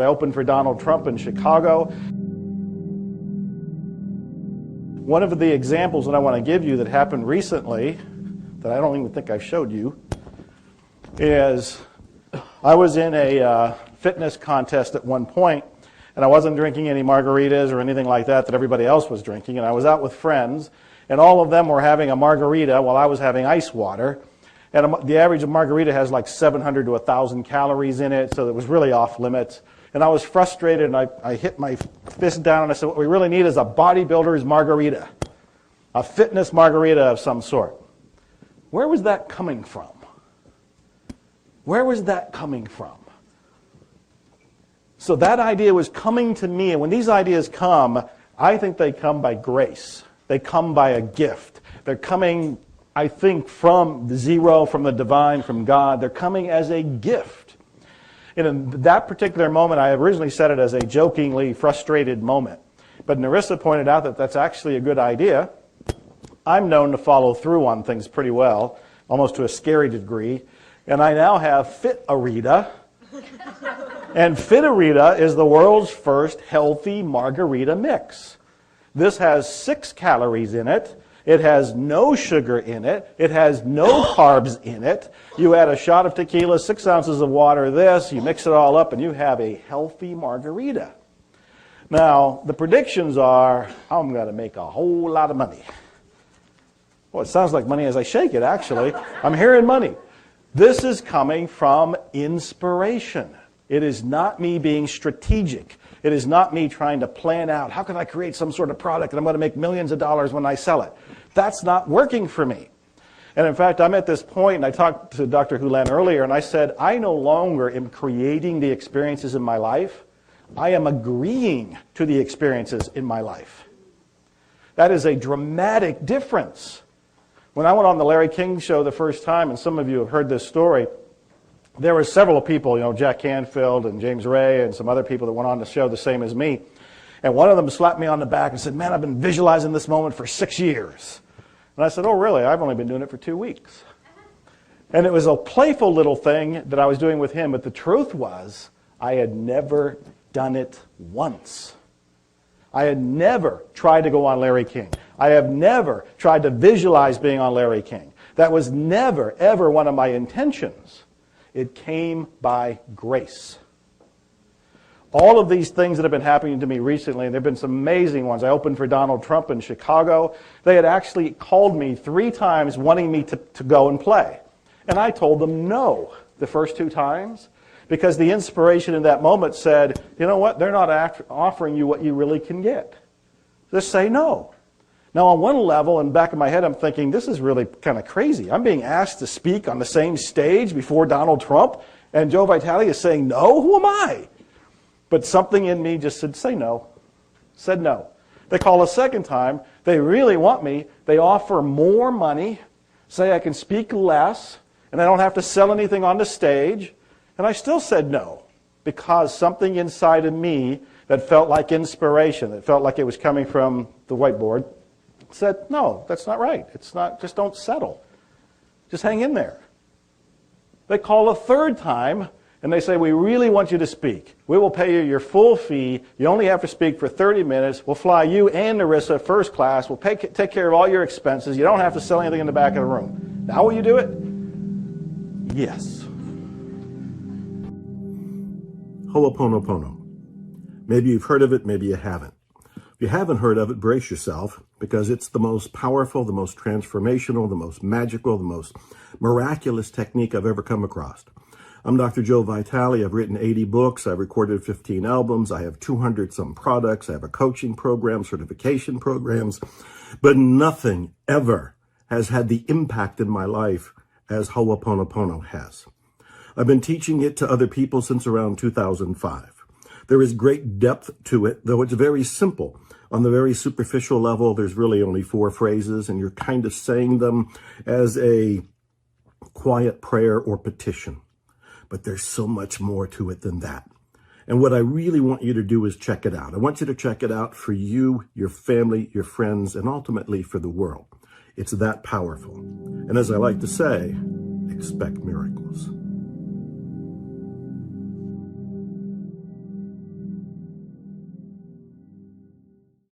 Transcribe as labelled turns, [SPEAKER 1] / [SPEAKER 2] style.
[SPEAKER 1] I opened for Donald Trump in Chicago. One of the examples that I want to give you that happened recently, that I don't even think I showed you, is I was in a fitness contest at one point, and I wasn't drinking any margaritas or anything like that everybody else was drinking, and I was out with friends, and all of them were having a margarita while I was having ice water. And the average of margarita has like 700 to 1,000 calories in it, so it was really off limits. And I was frustrated, and I hit my fist down, and I said, what we really need is a bodybuilder's margarita, a fitness margarita of some sort. Where was that coming from? Where was that coming from? So that idea was coming to me, and when these ideas come, I think they come by grace. They come by a gift. They're coming, I think, from the zero, from the divine, from God. They're coming as a gift. And in that particular moment, I originally said it as a jokingly frustrated moment. But Narissa pointed out that that's actually a good idea. I'm known to follow through on things pretty well, almost to a scary degree. And I now have Fit-A-Rita. And Fit-A-Rita is the world's first healthy margarita mix. This has 6 calories in it. It has no sugar in it. It has no carbs in it. You add a shot of tequila, 6 ounces of water, this, you mix it all up, and you have a healthy margarita. Now, the predictions are, I'm going to make a whole lot of money. Well, it sounds like money as I shake it, actually. I'm hearing money. This is coming from inspiration. It is not me being strategic. It is not me trying to plan out, how can I create some sort of product and I'm going to make millions of dollars when I sell it. That's not working for me. And in fact, I'm at this point, and I talked to Dr. Hulen earlier, and I said, I no longer am creating the experiences in my life. I am agreeing to the experiences in my life. That is a dramatic difference. When I went on the Larry King show the first time, and some of you have heard this story, there were several people, Jack Canfield and James Ray and some other people that went on the show the same as me. And one of them slapped me on the back and said, man, I've been visualizing this moment for 6 years. And I said, oh, really? I've only been doing it for 2 weeks. And it was a playful little thing that I was doing with him, but the truth was I had never done it once. I had never tried to go on Larry King. I have never tried to visualize being on Larry King. That was never, ever one of my intentions. It came by grace. All of these things that have been happening to me recently, and there have been some amazing ones. I opened for Donald Trump in Chicago. They had actually called me 3 times wanting me to go and play. And I told them no the first 2 times because the inspiration in that moment said, you know what, they're not offering you what you really can get. Just say no. Now, on one level, in the back of my head, I'm thinking, this is really kind of crazy. I'm being asked to speak on the same stage before Donald Trump, and Joe Vitale is saying no? Who am I? But something in me just said, say no. Said no. They call a second time. They really want me. They offer more money, say I can speak less, and I don't have to sell anything on the stage. And I still said no, because something inside of me that felt like inspiration, that felt like it was coming from the whiteboard, said, no, that's not right. It's not, just don't settle. Just hang in there. They call a third time, and they say, we really want you to speak. We will pay you your full fee. You only have to speak for 30 minutes. We'll fly you and Narissa first class. We'll take care of all your expenses. You don't have to sell anything in the back of the room. Now will you do it? Yes.
[SPEAKER 2] Hooponopono. Maybe you've heard of it, maybe you haven't. If you haven't heard of it, brace yourself, because it's the most powerful, the most transformational, the most magical, the most miraculous technique I've ever come across. I'm Dr. Joe Vitale. I've written 80 books. I've recorded 15 albums. I have 200 some products. I have a coaching program, certification programs, but nothing ever has had the impact in my life as Hooponopono has. I've been teaching it to other people since around 2005. There is great depth to it, though it's very simple. On the very superficial level, there's really only 4 phrases, and you're kind of saying them as a quiet prayer or petition. But there's so much more to it than that. And what I really want you to do is check it out. I want you to check it out for you, your family, your friends, and ultimately for the world. It's that powerful. And as I like to say, expect miracles.